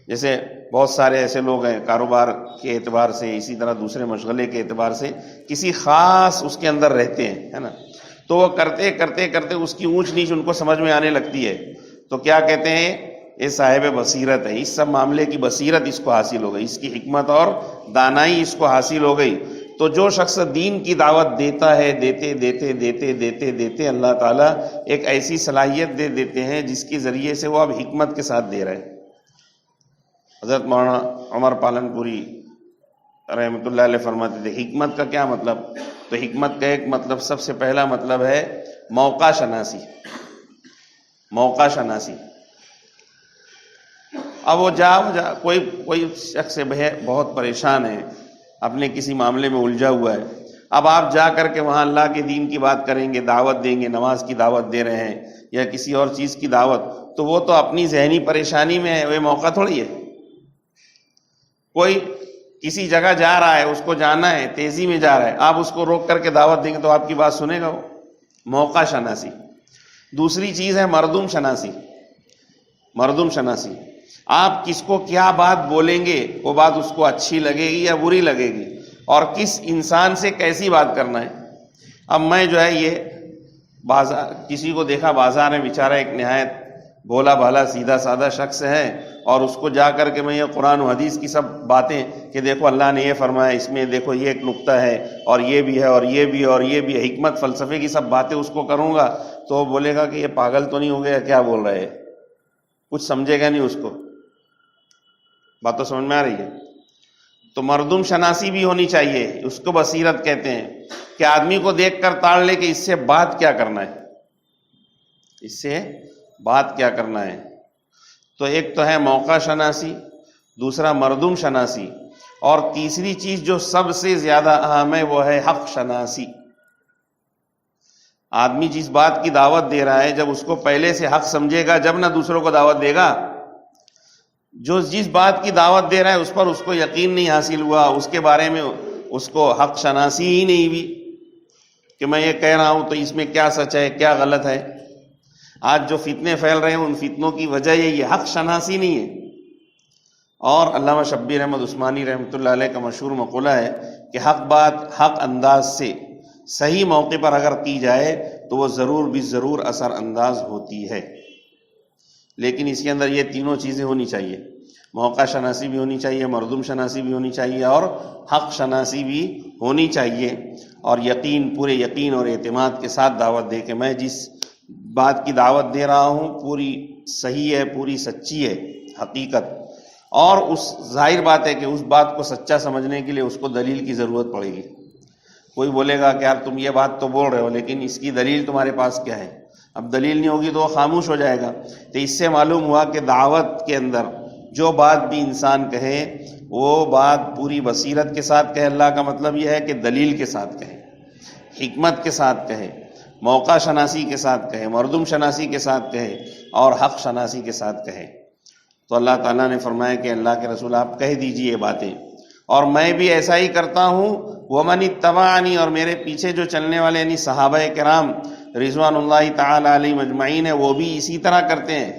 Speaker 1: جیسے بہت سارے ایسے لوگ ہیں کاروبار کے اعتبار سے، اسی طرح دوسرے مشغلے کے اعتبار سے کسی خاص اس کے اندر رہتے ہیں، ہے نا، تو وہ کرتے کرتے کرتے اس کی اونچ نیچ ان کو سمجھ میں آنے لگتی ہے، تو کیا کہتے ہیں، یہ صاحب بصیرت ہے، اس سب معاملے کی بصیرت اس کو حاصل ہو گئی، اس کی حکمت اور دانائی اس کو حاصل ہو گئی۔ تو جو شخص دین کی دعوت دیتا ہے، دیتے دیتے دیتے دیتے دیتے اللہ تعالیٰ ایک ایسی صلاحیت دے دیتے ہیں جس کے ذریعے سے وہ اب حکمت کے ساتھ دے رہے ہیں۔ حضرت مولانا عمر پالن پوری رحمۃ اللہ علیہ فرماتے تھے حکمت کا کیا مطلب، تو حکمت کا ایک مطلب، سب سے پہلا مطلب ہے موقع شناسی، موقع شناسی۔ اب وہ کوئی شخص بہت پریشان ہے، اپنے کسی معاملے میں الجھا ہوا ہے، اب آپ جا کر کے وہاں اللہ کے دین کی بات کریں گے، دعوت دیں گے، نماز کی دعوت دے رہے ہیں یا کسی اور چیز کی دعوت، تو وہ تو اپنی ذہنی پریشانی میں ہے، وہ موقع تھوڑی ہے۔ کوئی کسی جگہ جا رہا ہے، اس کو جانا ہے، تیزی میں جا رہا ہے، آپ اس کو روک کر کے دعوت دیں گے تو آپ کی بات سنے گا وہ؟ موقع شناسی۔ دوسری چیز ہے مردم شناسی، مردم شناسی، آپ کس کو کیا بات بولیں گے، وہ بات اس کو اچھی لگے گی یا بری لگے گی، اور کس انسان سے کیسی بات کرنا ہے۔ اب میں جو ہے یہ کسی کو دیکھا بازار میں، بیچارہ ایک نہایت بھولا بھالا سیدھا سادہ شخص ہے، اور اس کو جا کر کے میں یہ قرآن و حدیث کی سب باتیں کہ دیکھو اللہ نے یہ فرمایا، اس میں دیکھو یہ ایک نقطہ ہے اور یہ بھی ہے اور یہ بھی اور یہ بھی ہے، حکمت فلسفے کی سب باتیں اس کو کروں گا تو وہ بولے گا کہ یہ پاگل تو نہیں ہو گیا، کیا بول رہے ہیں، کچھ سمجھے گا نہیں، اس کو بات تو سمجھ میں آ رہی ہے۔ تو مردم شناسی بھی ہونی چاہیے، اس کو بصیرت کہتے ہیں، کہ آدمی کو دیکھ کر تاڑ لے کہ اس سے بات کیا کرنا ہے، اس سے بات کیا کرنا ہے۔ تو ایک تو ہے موقع شناسی، دوسرا مردم شناسی، اور تیسری چیز جو سب سے زیادہ اہم ہے وہ ہے حق شناسی۔ آدمی جس بات کی دعوت دے رہا ہے، جب اس کو پہلے سے حق سمجھے گا جب نہ دوسروں کو دعوت دے گا۔ جو جس بات کی دعوت دے رہا ہے اس پر اس کو یقین نہیں حاصل ہوا، اس کے بارے میں اس کو حق شناسی ہی نہیں ہوئی کہ میں یہ کہہ رہا ہوں تو اس میں کیا سچ ہے کیا غلط ہے۔ آج جو فتنے پھیل رہے ہیں ان فتنوں کی وجہ یہ حق شناسی نہیں ہے۔ اور علامہ شبیر احمد عثمانی رحمۃ اللہ علیہ کا مشہور مقولہ ہے کہ حق بات حق انداز سے صحیح موقع پر اگر کی جائے تو وہ ضرور بھی ضرور اثر انداز ہوتی ہے، لیکن اس کے اندر یہ تینوں چیزیں ہونی چاہیے، موقع شناسی بھی ہونی چاہیے، مردم شناسی بھی ہونی چاہیے، اور حق شناسی بھی ہونی چاہیے، اور یقین، پورے یقین اور اعتماد کے ساتھ دعوت دے کہ میں جس بات کی دعوت دے رہا ہوں پوری صحیح ہے، پوری سچی ہے، حقیقت۔ اور اس ظاہر بات ہے کہ اس بات کو سچا سمجھنے کے لیے اس کو دلیل کی ضرورت پڑے گی۔ کوئی بولے گا کہ یار تم یہ بات تو بول رہے ہو لیکن اس کی دلیل تمہارے پاس کیا ہے؟ اب دلیل نہیں ہوگی تو وہ خاموش ہو جائے گا۔ تو اس سے معلوم ہوا کہ دعوت کے اندر جو بات بھی انسان کہے وہ بات پوری بصیرت کے ساتھ کہے، اللہ کا مطلب یہ ہے کہ دلیل کے ساتھ کہے، حکمت کے ساتھ کہے، موقع شناسی کے ساتھ کہے، مردم شناسی کے ساتھ کہے اور حق شناسی کے ساتھ کہے۔ تو اللہ تعالیٰ نے فرمایا کہ اللہ کے رسول آپ کہہ دیجئے یہ باتیں، اور میں بھی ایسا ہی کرتا ہوں، وَمَنِ اتَّبَعَنِی، اور میرے پیچھے جو چلنے والے یعنی صحابہ کرام رضوان اللہ تعالیٰ علیہم اجمعین ہیں، وہ بھی اسی طرح کرتے ہیں،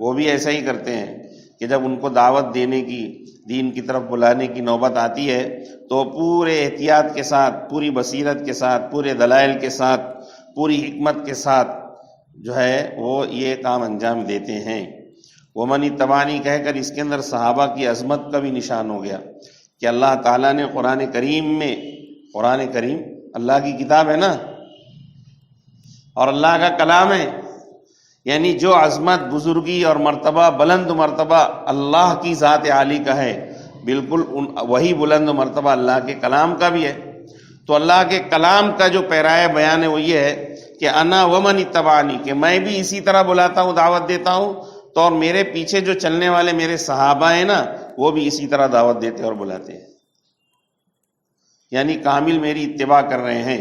Speaker 1: وہ بھی ایسا ہی کرتے ہیں کہ جب ان کو دعوت دینے کی، دین کی طرف بلانے کی نوبت آتی ہے تو پورے احتیاط کے ساتھ، پوری بصیرت کے ساتھ، پورے دلائل کے ساتھ، پوری حکمت کے ساتھ جو ہے وہ یہ کام انجام دیتے ہیں۔ وَمَنِ اتَّبَعَنِی کہہ کر اس کے اندر صحابہ کی عظمت کا بھی نشان ہو گیا کہ اللہ تعالیٰ نے قرآن کریم میں، قرآن کریم اللہ کی کتاب ہے نا اور اللہ کا کلام ہے، یعنی جو عظمت، بزرگی اور مرتبہ، بلند مرتبہ اللہ کی ذات عالی کا ہے، بالکل وہی بلند مرتبہ اللہ کے کلام کا بھی ہے۔ تو اللہ کے کلام کا جو پیرائے بیان ہے وہ یہ ہے کہ انا ومن اتبعنی، کہ میں بھی اسی طرح بلاتا ہوں، دعوت دیتا ہوں، تو اور میرے پیچھے جو چلنے والے میرے صحابہ ہیں نا وہ بھی اسی طرح دعوت دیتے اور بلاتے ہیں، یعنی کامل میری اتباع کر رہے ہیں۔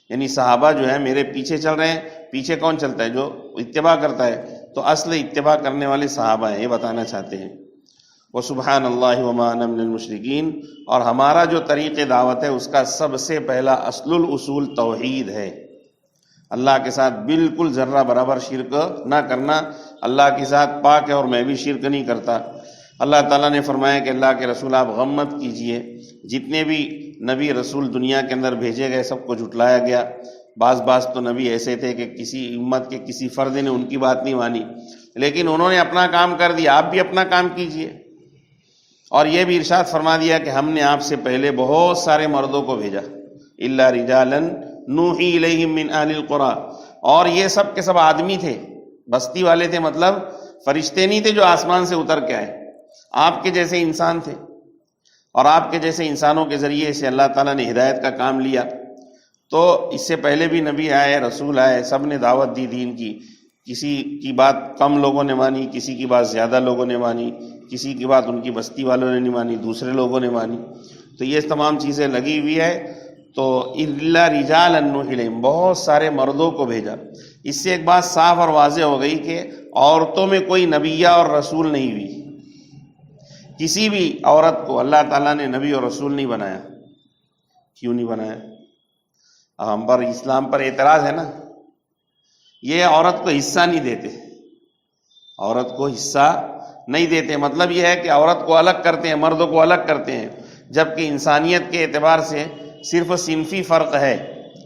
Speaker 1: یعنی صحابہ جو ہے میرے پیچھے چل رہے ہیں، پیچھے کون چلتا ہے؟ جو اتباع کرتا ہے، تو اصل اتباع کرنے والے صحابہ ہیں، یہ بتانا چاہتے ہیں۔ وَسُبْحَانَ اللَّهِ وَمَا أَنَا مِنَ الْمُشْرِكِينَ، اور ہمارا جو طریق دعوت ہے اس کا سب سے پہلا اصل الاصول توحید ہے، اللہ کے ساتھ بالکل ذرہ برابر شرک نہ کرنا۔ اللہ کی ذات پاک ہے اور میں بھی شرک نہیں کرتا۔ اللہ تعالیٰ نے فرمایا کہ اللہ کے رسول آپ غم مت کیجئے، جتنے بھی نبی رسول دنیا کے اندر بھیجے گئے سب کو جھٹلایا گیا۔ بعض تو نبی ایسے تھے کہ کسی امت کے کسی فرد نے ان کی بات نہیں مانی، لیکن انہوں نے اپنا کام کر دیا، آپ بھی اپنا کام کیجئے۔ اور یہ بھی ارشاد فرما دیا کہ ہم نے آپ سے پہلے بہت سارے مردوں کو بھیجا، الا رجالا نوحی الیہم من اہل القری، اور یہ سب کے سب آدمی تھے، بستی والے تھے، مطلب فرشتے نہیں تھے جو آسمان سے اتر کے آئے، آپ کے جیسے انسان تھے، اور آپ کے جیسے انسانوں کے ذریعے سے اللہ تعالیٰ نے ہدایت کا کام لیا۔ تو اس سے پہلے بھی نبی آئے، رسول آئے، سب نے دعوت دی دین کی، کسی کی بات کم لوگوں نے مانی، کسی کی بات زیادہ لوگوں نے مانی، کسی کی بات ان کی بستی والوں نے نہیں مانی، دوسرے لوگوں نے مانی۔ تو یہ تمام چیزیں لگی ہوئی ہے۔ تو الا رجالا نوحی الیہم، بہت سارے مردوں کو بھیجا۔ اس سے ایک بات صاف اور واضح ہو گئی کہ عورتوں میں کوئی نبیہ اور رسول نہیں ہوئی، کسی بھی عورت کو اللہ تعالیٰ نے نبی اور رسول نہیں بنایا۔ کیوں نہیں بنایا؟ اب ہم پر اسلام پر اعتراض ہے نا، یہ عورت کو حصہ نہیں دیتے، عورت کو حصہ نہیں دیتے، مطلب یہ ہے کہ عورت کو الگ کرتے ہیں، مرد کو الگ کرتے ہیں، جبکہ انسانیت کے اعتبار سے صرف صنفی فرق ہے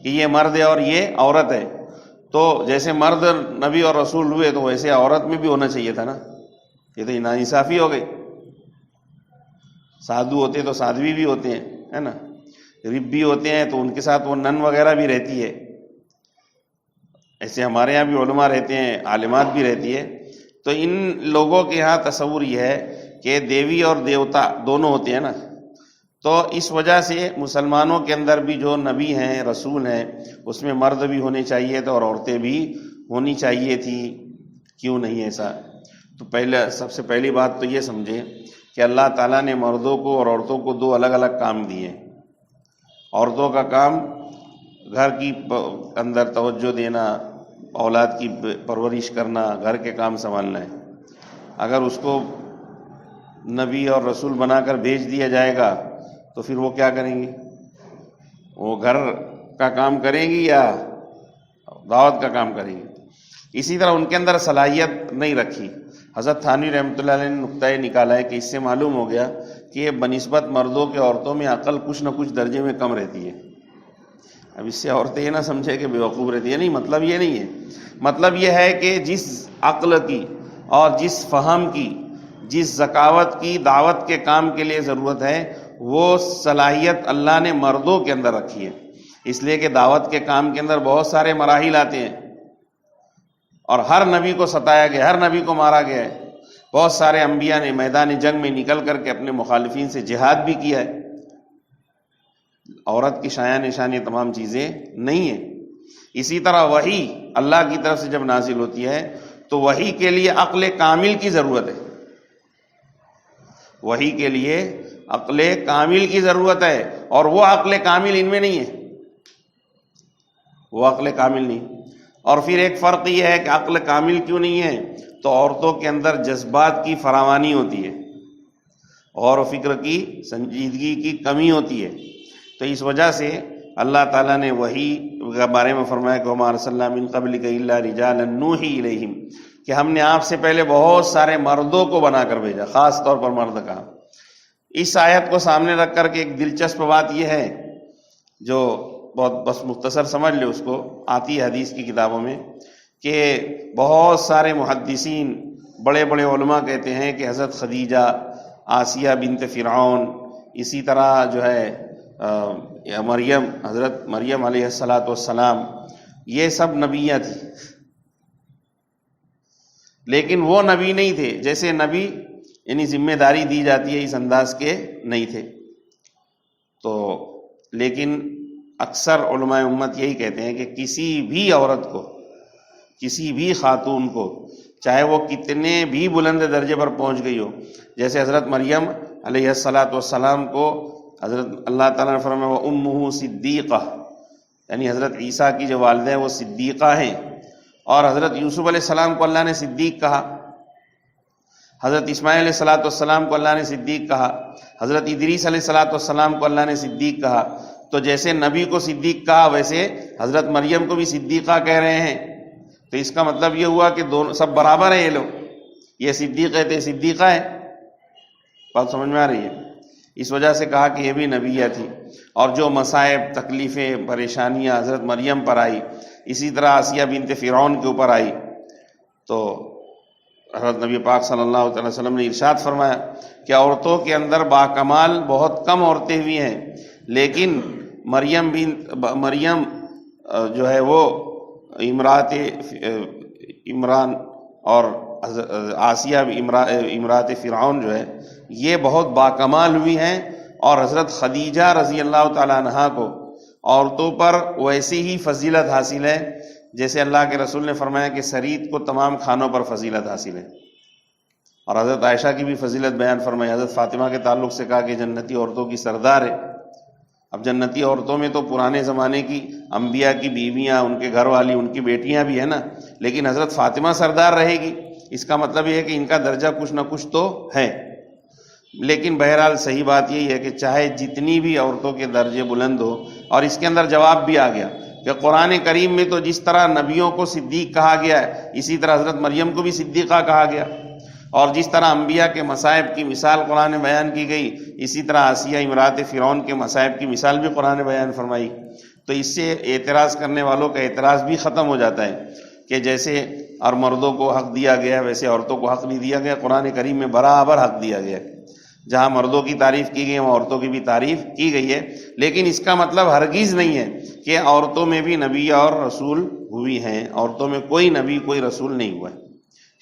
Speaker 1: کہ یہ مرد ہے اور یہ عورت ہے۔ تو جیسے مرد نبی اور رسول ہوئے تو ویسے عورت میں بھی ہونا چاہیے تھا نا، یہ تو ناانصافی ہو گئی۔ سادھو ہوتے تو سادھوی بھی ہوتے ہیں، ہے نا، ربی ہوتے ہیں تو ان کے ساتھ وہ نن وغیرہ بھی رہتی ہے، ایسے ہمارے یہاں بھی علماء رہتے ہیں، عالمات بھی رہتی ہے۔ تو ان لوگوں کے ہاں تصور یہ ہے کہ دیوی اور دیوتا دونوں ہوتے ہیں نا، تو اس وجہ سے مسلمانوں کے اندر بھی جو نبی ہیں، رسول ہیں، اس میں مرد بھی ہونے چاہیے تھے اور عورتیں بھی ہونی چاہیے تھی۔ کیوں نہیں ایسا؟ تو سب سے پہلی بات تو یہ سمجھیں کہ اللہ تعالیٰ نے مردوں کو اور عورتوں کو دو الگ الگ کام دیے۔ عورتوں کا کام گھر کی اندر توجہ دینا، اولاد کی پرورش کرنا، گھر کے کام سنبھالنا ہے۔ اگر اس کو نبی اور رسول بنا کر بھیج دیا جائے گا تو پھر وہ کیا کریں گی؟ وہ گھر کا کام کریں گی یا دعوت کا کام کریں گی؟ اسی طرح ان کے اندر صلاحیت نہیں رکھی۔ حضرت تھانوی رحمۃ اللہ علیہ نے نقطہ نکالا ہے کہ اس سے معلوم ہو گیا کہ یہ بنسبت مردوں کے عورتوں میں عقل کچھ نہ کچھ درجے میں کم رہتی ہے۔ اب اس سے عورتیں یہ نہ سمجھے کہ بیوقوف رہتی ہے، نہیں، مطلب یہ نہیں ہے، مطلب یہ ہے کہ جس عقل کی اور جس فہم کی، جس ذکاوت کی دعوت کے کام کے لیے ضرورت ہے، وہ صلاحیت اللہ نے مردوں کے اندر رکھی ہے۔ اس لیے کہ دعوت کے کام کے اندر بہت سارے مراحل آتے ہیں اور ہر نبی کو ستایا گیا، ہر نبی کو مارا گیا ہے، بہت سارے انبیاء نے میدان جنگ میں نکل کر کے اپنے مخالفین سے جہاد بھی کیا ہے۔ عورت کی شایان نشان یہ تمام چیزیں نہیں ہیں۔ اسی طرح وحی اللہ کی طرف سے جب نازل ہوتی ہے تو وحی کے لیے عقل کامل کی ضرورت ہے، وحی کے لیے عقل کامل کی ضرورت ہے، اور وہ عقل کامل ان میں نہیں ہے۔ وہ عقل کامل نہیں. اور پھر ایک فرق یہ ہے کہ عقل کامل کیوں نہیں ہے، تو عورتوں کے اندر جذبات کی فراوانی ہوتی ہے، غور و فکر کی سنجیدگی کی کمی ہوتی ہے. تو اس وجہ سے اللہ تعالیٰ نے وحی کے بارے میں فرمایا کہ وما ارسلنا من قبلک الا رجالا نوحی الیہم، کہ ہم نے آپ سے پہلے بہت سارے مردوں کو بنا کر بھیجا، خاص طور پر مرد کا. اس آیت کو سامنے رکھ کر کے ایک دلچسپ بات یہ ہے جو بہت بس مختصر سمجھ لے اس کو، آتی ہے حدیث کی کتابوں میں، کہ بہت سارے محدثین بڑے بڑے علماء کہتے ہیں کہ حضرت خدیجہ، آسیہ بنت فرعون، اسی طرح جو ہے مریم، حضرت مریم علیہ السلام، یہ سب نبیاں تھیں. لیکن وہ نبی نہیں تھے، جیسے نبی یعنی ذمہ داری دی جاتی ہے اس انداز کے نہیں تھے. تو لیکن اکثر علماء امت یہی کہتے ہیں کہ کسی بھی عورت کو، کسی بھی خاتون کو، چاہے وہ کتنے بھی بلند درجے پر پہنچ گئی ہو، جیسے حضرت مریم علیہ السلام کو حضرت اللہ تعالیٰ نے فرمایا وَأُمُّهُ صِدِّیقَةٌ، یعنی حضرت عیسیٰ کی جو والدہ ہیں وہ صدیقہ ہیں. اور حضرت یوسف علیہ السلام کو اللہ نے صدیق کہا، حضرت اسماعیل علیہ السلام کو اللہ نے صدیق کہا، حضرت ادریس علیہ السلام کو اللہ نے صدیق کہا. تو جیسے نبی کو صدیق کہا ویسے حضرت مریم کو بھی صدیقہ کہہ رہے ہیں. تو اس کا مطلب یہ ہوا کہ دونوں سب برابر ہیں، یہ لوگ، یہ صدیق ہے تو صدیقہ ہے. بات سمجھ میں آ رہی ہے؟ اس وجہ سے کہا کہ یہ بھی نبیہ تھی. اور جو مصائب، تکلیفیں، پریشانیاں حضرت مریم پر آئی، اسی طرح آسیہ بنت فرعون کے اوپر آئی، تو حضرت نبی پاک صلی اللہ علیہ وسلم نے ارشاد فرمایا کہ عورتوں کے اندر باکمال بہت کم عورتیں ہوئی ہیں، لیکن مریم جو ہے وہ امرات عمران اور آسیہ امرات فرعون جو ہے یہ بہت باکمال ہوئی ہیں. اور حضرت خدیجہ رضی اللہ تعالیٰ عنہا کو عورتوں پر ویسی ہی فضیلت حاصل ہے جیسے اللہ کے رسول نے فرمایا کہ سرید کو تمام کھانوں پر فضیلت حاصل ہے. اور حضرت عائشہ کی بھی فضیلت بیان فرمائی. حضرت فاطمہ کے تعلق سے کہا کہ جنتی عورتوں کی سردار ہے. اب جنتی عورتوں میں تو پرانے زمانے کی انبیاء کی بیویاں، ان کے گھر والی، ان کی بیٹیاں بھی ہیں نا، لیکن حضرت فاطمہ سردار رہے گی. اس کا مطلب یہ ہے کہ ان کا درجہ کچھ نہ کچھ تو ہے. لیکن بہرحال صحیح بات یہی ہے کہ چاہے جتنی بھی عورتوں کے درجے بلند ہو، اور اس کے اندر جواب بھی آ گیا کہ قرآن کریم میں تو جس طرح نبیوں کو صدیق کہا گیا ہے، اسی طرح حضرت مریم کو بھی صدیقہ کہا گیا. اور جس طرح انبیاء کے مصائب کی مثال قرآن میں بیان کی گئی، اسی طرح آسیہ امرات فرعون کے مصائب کی مثال بھی قرآن بیان فرمائی. تو اس سے اعتراض کرنے والوں کا اعتراض بھی ختم ہو جاتا ہے کہ جیسے اور مردوں کو حق دیا گیا ویسے عورتوں کو حق نہیں دیا گیا. قرآن کریم میں برابر حق دیا گیا. جہاں مردوں کی تعریف کی گئی وہاں عورتوں کی بھی تعریف کی گئی ہے. لیکن اس کا مطلب ہرگز نہیں ہے کہ عورتوں میں بھی نبی اور رسول ہوئی ہیں. عورتوں میں کوئی نبی کوئی رسول نہیں ہوا ہے.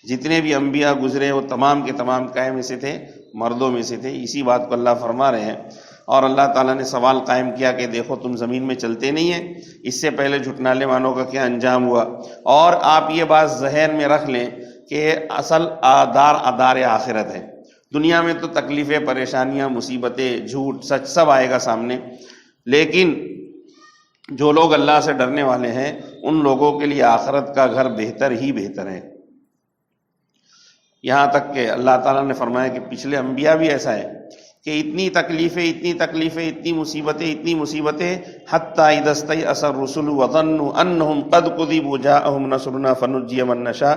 Speaker 1: جتنے بھی انبیاء گزرے وہ تمام کے تمام کائے میں سے تھے، مردوں میں سے تھے. اسی بات کو اللہ فرما رہے ہیں. اور اللہ تعالیٰ نے سوال قائم کیا کہ دیکھو تم زمین میں چلتے نہیں ہیں، اس سے پہلے جھٹلانے والوں کا کیا انجام ہوا. اور آپ یہ بات ذہن میں رکھ لیں کہ اصل دار آخرت ہے. دنیا میں تو تکلیفیں، پریشانیاں، مصیبتیں، جھوٹ، سچ سب آئے گا سامنے. لیکن جو لوگ اللہ سے ڈرنے والے ہیں ان لوگوں کے لیے آخرت کا گھر بہتر ہی بہتر ہے. یہاں تک کہ اللہ تعالیٰ نے فرمایا کہ پچھلے انبیاء بھی ایسا ہے کہ اتنی تکلیفیں، اتنی مصیبتیں حتیٰ اذا استیأس الرسل وظنوا انہم قد کذبوا جاءہم نصرنا فنجی من نشاء.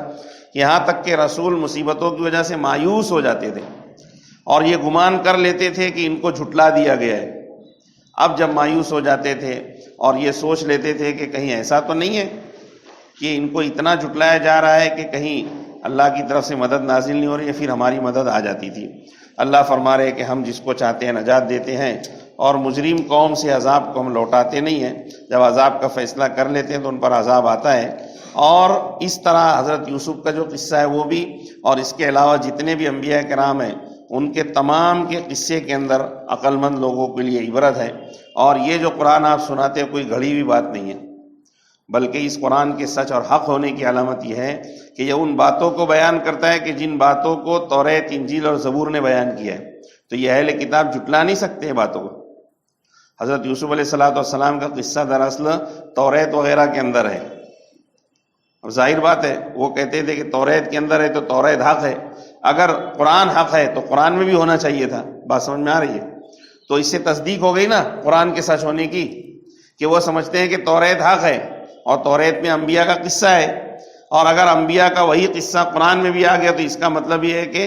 Speaker 1: یہاں تک کہ رسول مصیبتوں کی وجہ سے مایوس ہو جاتے تھے اور یہ گمان کر لیتے تھے کہ ان کو جھٹلا دیا گیا ہے. اب جب مایوس ہو جاتے تھے اور یہ سوچ لیتے تھے کہ کہیں ایسا تو نہیں ہے کہ ان کو اتنا جھٹلایا جا رہا ہے کہ کہیں اللہ کی طرف سے مدد نازل نہیں ہو رہی ہے، پھر ہماری مدد آ جاتی تھی. اللہ فرما رہے کہ ہم جس کو چاہتے ہیں نجات دیتے ہیں اور مجرم قوم سے عذاب کو ہم لوٹاتے نہیں ہیں. جب عذاب کا فیصلہ کر لیتے ہیں تو ان پر عذاب آتا ہے. اور اس طرح حضرت یوسف کا جو قصہ ہے وہ بھی، اور اس کے علاوہ جتنے بھی انبیاء کرام ہیں ان کے تمام کے قصے کے اندر عقل مند لوگوں کے لیے عبرت ہے. اور یہ جو قرآن آپ سناتے ہیں کوئی گھڑی ہوئی بات نہیں ہے، بلکہ اس قرآن کے سچ اور حق ہونے کی علامت یہ ہے کہ یہ ان باتوں کو بیان کرتا ہے کہ جن باتوں کو توریت، انجیل اور زبور نے بیان کیا ہے. تو یہ اہل کتاب جھٹلا نہیں سکتے باتوں کو. حضرت یوسف علیہ السلام کا قصہ دراصل توریت وغیرہ کے اندر ہے. اب ظاہر بات ہے وہ کہتے تھے کہ توریت کے اندر ہے تو توریت حق ہے، اگر قرآن حق ہے تو قرآن میں بھی ہونا چاہیے تھا. بات سمجھ میں آ رہی ہے؟ تو اس سے تصدیق ہو گئی نا قرآن کے سچ ہونے کی، کہ وہ سمجھتے ہیں کہ توریت حق ہے اور توریت میں انبیاء کا قصہ ہے، اور اگر انبیاء کا وہی قصہ قرآن میں بھی آ گیا تو اس کا مطلب یہ ہے کہ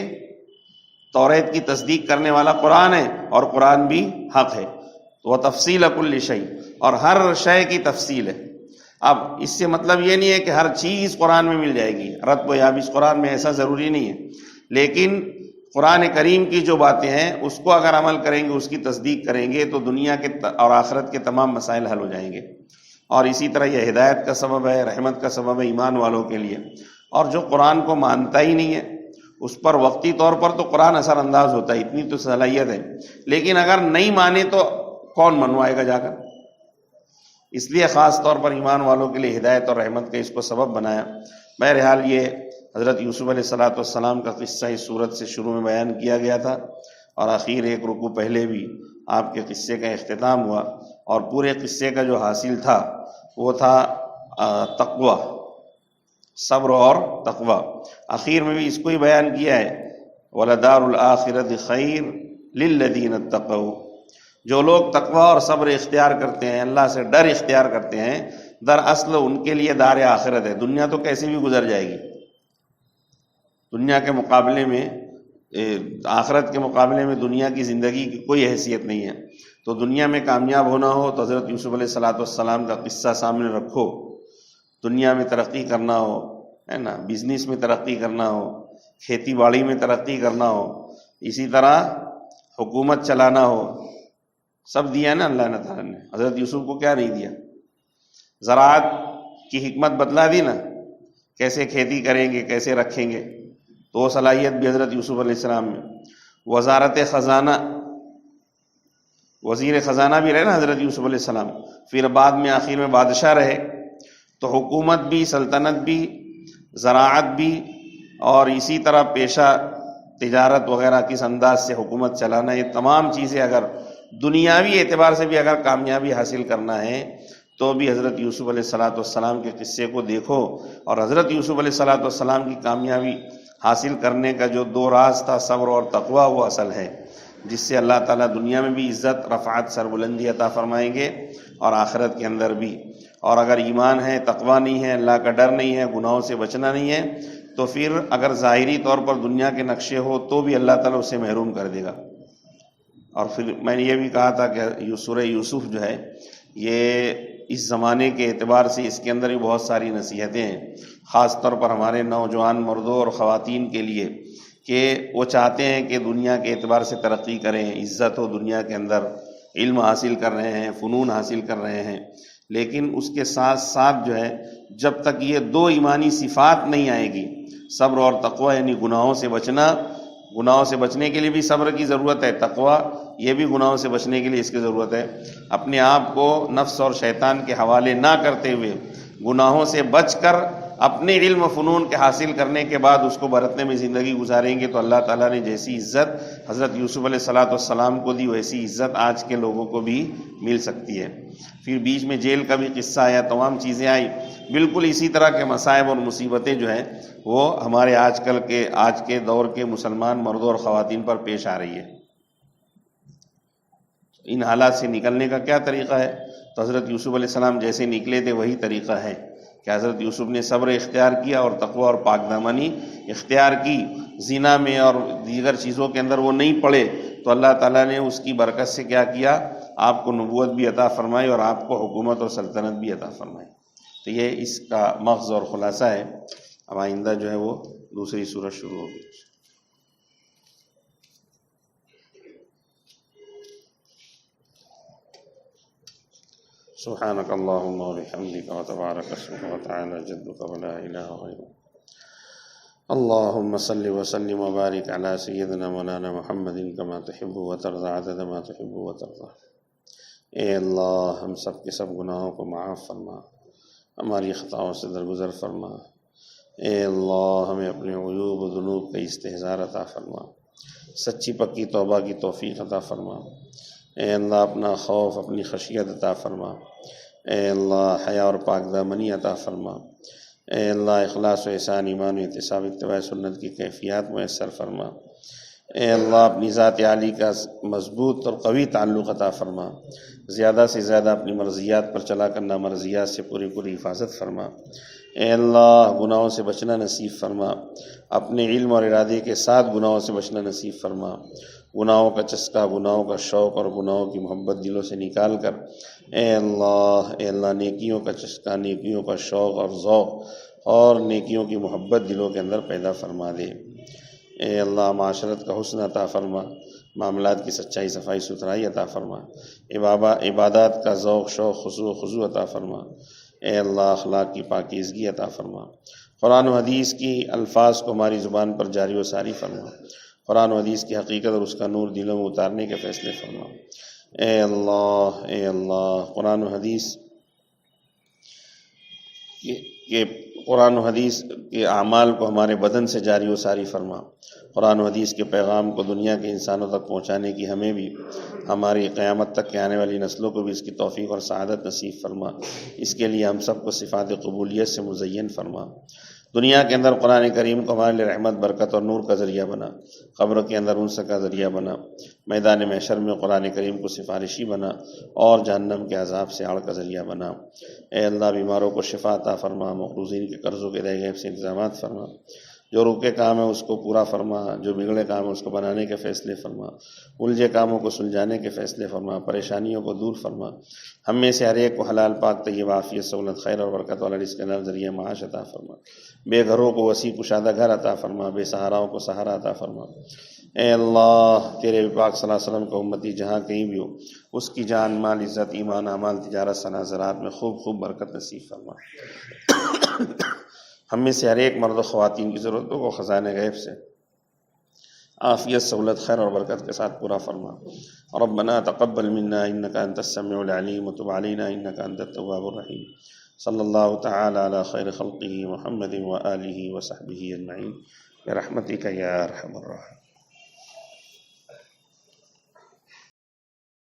Speaker 1: توریت کی تصدیق کرنے والا قرآن ہے اور قرآن بھی حق ہے. وہ تفصیل کل شیء، اور ہر شے کی تفصیل ہے. اب اس سے مطلب یہ نہیں ہے کہ ہر چیز قرآن میں مل جائے گی، رتب و یابس قرآن میں، ایسا ضروری نہیں ہے. لیکن قرآن کریم کی جو باتیں ہیں اس کو اگر عمل کریں گے، اس کی تصدیق کریں گے تو دنیا کے اور آخرت کے تمام مسائل حل ہو جائیں گے. اور اسی طرح یہ ہدایت کا سبب ہے، رحمت کا سبب ہے ایمان والوں کے لیے. اور جو قرآن کو مانتا ہی نہیں ہے اس پر وقتی طور پر تو قرآن اثر انداز ہوتا ہے، اتنی تو صلاحیت ہے، لیکن اگر نہیں مانے تو کون منوائے گا جا کر؟ اس لیے خاص طور پر ایمان والوں کے لیے ہدایت اور رحمت کا اس کو سبب بنایا. بہرحال یہ حضرت یوسف علیہ السلام کا قصہ اس صورت سے شروع میں بیان کیا گیا تھا، اور آخر ایک رکوع پہلے بھی آپ کے قصے کا اختتام ہوا. اور پورے قصے کا جو حاصل تھا وہ تھا تقوی، صبر اور تقوی. آخر میں بھی اس کو ہی بیان کیا ہے، وَلَدَارُ الْآخِرَةِ خَيْرٌ لِلَّذِينَ اتَّقَوْا. جو لوگ تقوی اور صبر اختیار کرتے ہیں، اللہ سے ڈر اختیار کرتے ہیں، دراصل ان کے لیے دار آخرت ہے. دنیا تو کیسے بھی گزر جائے گی، دنیا کے مقابلے میں، آخرت کے مقابلے میں دنیا کی زندگی کی کوئی حیثیت نہیں ہے. تو دنیا میں کامیاب ہونا ہو تو حضرت یوسف علیہ السلام کا قصہ سامنے رکھو. دنیا میں ترقی کرنا ہو، ہے نا، بزنس میں ترقی کرنا ہو، کھیتی باڑی میں ترقی کرنا ہو، اسی طرح حکومت چلانا ہو، سب دیا نا اللہ تعالیٰ نے. حضرت یوسف کو کیا نہیں دیا؟ زراعت کی حکمت بتلا دی نا، کیسے کھیتی کریں گے، کیسے رکھیں گے، تو وہ صلاحیت بھی حضرت یوسف علیہ السلام میں. وزارت خزانہ، وزیر خزانہ بھی رہے نا حضرت یوسف علیہ السلام، پھر بعد میں آخر میں بادشاہ رہے. تو حکومت بھی، سلطنت بھی، زراعت بھی، اور اسی طرح پیشہ تجارت وغیرہ کس انداز سے حکومت چلانا، یہ تمام چیزیں اگر دنیاوی اعتبار سے بھی اگر کامیابی حاصل کرنا ہے تو بھی حضرت یوسف علیہ السلام کے قصے کو دیکھو. اور حضرت یوسف علیہ السلام کی کامیابی حاصل کرنے کا جو دو راز تھا، صبر اور تقوی، وہ اصل ہے جس سے اللہ تعالیٰ دنیا میں بھی عزت، رفعت، سربلندی عطا فرمائیں گے اور آخرت کے اندر بھی. اور اگر ایمان ہے، تقوی نہیں ہے، اللہ کا ڈر نہیں ہے، گناہوں سے بچنا نہیں ہے، تو پھر اگر ظاہری طور پر دنیا کے نقشے ہو تو بھی اللہ تعالیٰ اسے محروم کر دے گا. اور پھر میں نے یہ بھی کہا تھا کہ سورہ یوسف جو ہے یہ اس زمانے کے اعتبار سے اس کے اندر بھی بہت ساری نصیحتیں ہیں، خاص طور پر ہمارے نوجوان مردوں اور خواتین کے لیے، کہ وہ چاہتے ہیں کہ دنیا کے اعتبار سے ترقی کریں، عزت ہو دنیا کے اندر، علم حاصل کر رہے ہیں، فنون حاصل کر رہے ہیں، لیکن اس کے ساتھ ساتھ جو ہے جب تک یہ دو ایمانی صفات نہیں آئے گی، صبر اور تقوی، یعنی گناہوں سے بچنا، گناہوں سے بچنے کے لیے بھی صبر کی ضرورت ہے، تقوی یہ بھی گناہوں سے بچنے کے لیے اس کی ضرورت ہے. اپنے آپ کو نفس اور شیطان کے حوالے نہ کرتے ہوئے گناہوں سے بچ کر اپنے علم و فنون کے حاصل کرنے کے بعد اس کو برتنے میں زندگی گزاریں گے تو اللہ تعالیٰ نے جیسی عزت حضرت یوسف علیہ السلام کو دی ویسی عزت آج کے لوگوں کو بھی مل سکتی ہے. پھر بیچ میں جیل کا بھی قصہ آیا، تمام چیزیں آئی. بالکل اسی طرح کے مصائب اور مصیبتیں جو ہیں وہ ہمارے آج کے دور کے مسلمان مردوں اور خواتین پر پیش آ رہی ہے. ان حالات سے نکلنے کا کیا طریقہ ہے؟ تو حضرت یوسف علیہ السلام جیسے نکلے تھے وہی طریقہ ہے کہ حضرت یوسف نے صبر اختیار کیا اور تقوی اور پاک دامنی اختیار کی، زنا میں اور دیگر چیزوں کے اندر وہ نہیں پڑے، تو اللہ تعالیٰ نے اس کی برکت سے کیا کیا، آپ کو نبوت بھی عطا فرمائی اور آپ کو حکومت اور سلطنت بھی عطا فرمائی. تو یہ اس کا مغز اور خلاصہ ہے. اب آئندہ جو ہے وہ دوسری سورت شروع ہوگی. سبحانك اللهم وبحمدك وتبارك اسمك وتعالى جدك ولا إله غيرك اللهم صل وسلم وبارك على سيدنا مولانا محمد كما تحب وترضى عدد ما تحب وترضى. اے اللہ ہم سب کے سب گناہوں کو معاف فرما، ہماری خطاؤں سے درگزر فرما. اے اللہ ہمیں اپنے عیوب و ذنوب کا استحضار عطا فرما، سچی پکی توبہ کی توفیق عطا فرما. اے اللہ اپنا خوف اپنی خشیت عطا فرما، اے اللہ حیا اور پاک دامنی عطا فرما، اے اللہ اخلاص و احسان ایمان و احتساب اتباع سنت کی کیفیات میسر فرما، اے اللہ اپنی ذات عالی کا مضبوط اور قوی تعلق عطا فرما، زیادہ سے زیادہ اپنی مرضیات پر چلا کر نامرضیات سے پوری پوری حفاظت فرما، اے اللہ گناہوں سے بچنا نصیب فرما، اپنے علم اور ارادے کے ساتھ گناہوں سے بچنا نصیب فرما، گناہوں کا چسکا، گناہوں کا شوق اور گناہوں کی محبت دلوں سے نکال کر اے اللہ نیکیوں کا چسکا، نیکیوں کا شوق اور ذوق اور نیکیوں کی محبت دلوں کے اندر پیدا فرما دے۔ اے اللہ معاشرت کا حسن عطا فرما، معاملات کی سچائی صفائی ستھرائی عطا فرما، عبادات کا ذوق شوق خضوع و خضوع عطا فرما، اے اللہ اخلاق کی پاکیزگی عطا فرما، قرآن و حدیث کی الفاظ کو ہماری زبان پر جاری و ساری فرما، قرآن و حدیث کی حقیقت اور اس کا نور دلوں میں اتارنے کے فیصلے فرما، اے اللہ قرآن و حدیث کے اعمال کو ہمارے بدن سے جاری و ساری فرما، قرآن و حدیث کے پیغام کو دنیا کے انسانوں تک پہنچانے کی ہمیں بھی، ہماری قیامت تک کے آنے والی نسلوں کو بھی اس کی توفیق اور سعادت نصیب فرما، اس کے لیے ہم سب کو صفات قبولیت سے مزین فرما، دنیا کے اندر قرآن کریم کو ہمارے لیے رحمت برکت اور نور کا ذریعہ بنا، قبر کے اندر انس کا ذریعہ بنا، میدان محشر میں قرآن کریم کو سفارشی بنا اور جہنم کے عذاب سے آڑ کا ذریعہ بنا، اے اللہ بیماروں کو شفا عطا فرما، مقروضین کے قرضوں کے دائیں غیب سے انتظامات فرما، جو رکے کام ہے اس کو پورا فرما، جو بگڑے کام ہے اس کو بنانے کے فیصلے فرما، الجھے کاموں کو سلجھانے کے فیصلے فرما، پریشانیوں کو دور فرما، ہم میں سے ہر ایک کو حلال پاک طیب عافیت سہولت خیر اور برکت والا رزق نال ذریعہ معاش عطا فرما، بے گھروں کو وسیع کشادہ گھر عطا فرما، بے سہاراؤں کو سہارا عطا فرما، اے اللہ تیرے پاک صلی اللہ علیہ وسلم کا امتی جہاں کہیں بھی ہو اس کی جان مال عزت ایمان اعمال تجارت صنعت زراعت میں خوب خوب برکت نصیب فرما، ہم میں سے ہر ایک مرد و خواتین کی ضرورتوں کو خزانہ غیب سے عافیت سہولت خیر اور برکت کے ساتھ پورا فرما، ربنا تقبل منا انك انت السميع العليم وتب علينا انك انت التواب الرحيم، صلی اللہ تعالی علی خیر خلقہ محمد وآلہ وصحبہ اجمعین برحمتک یا ارحم الراحمین۔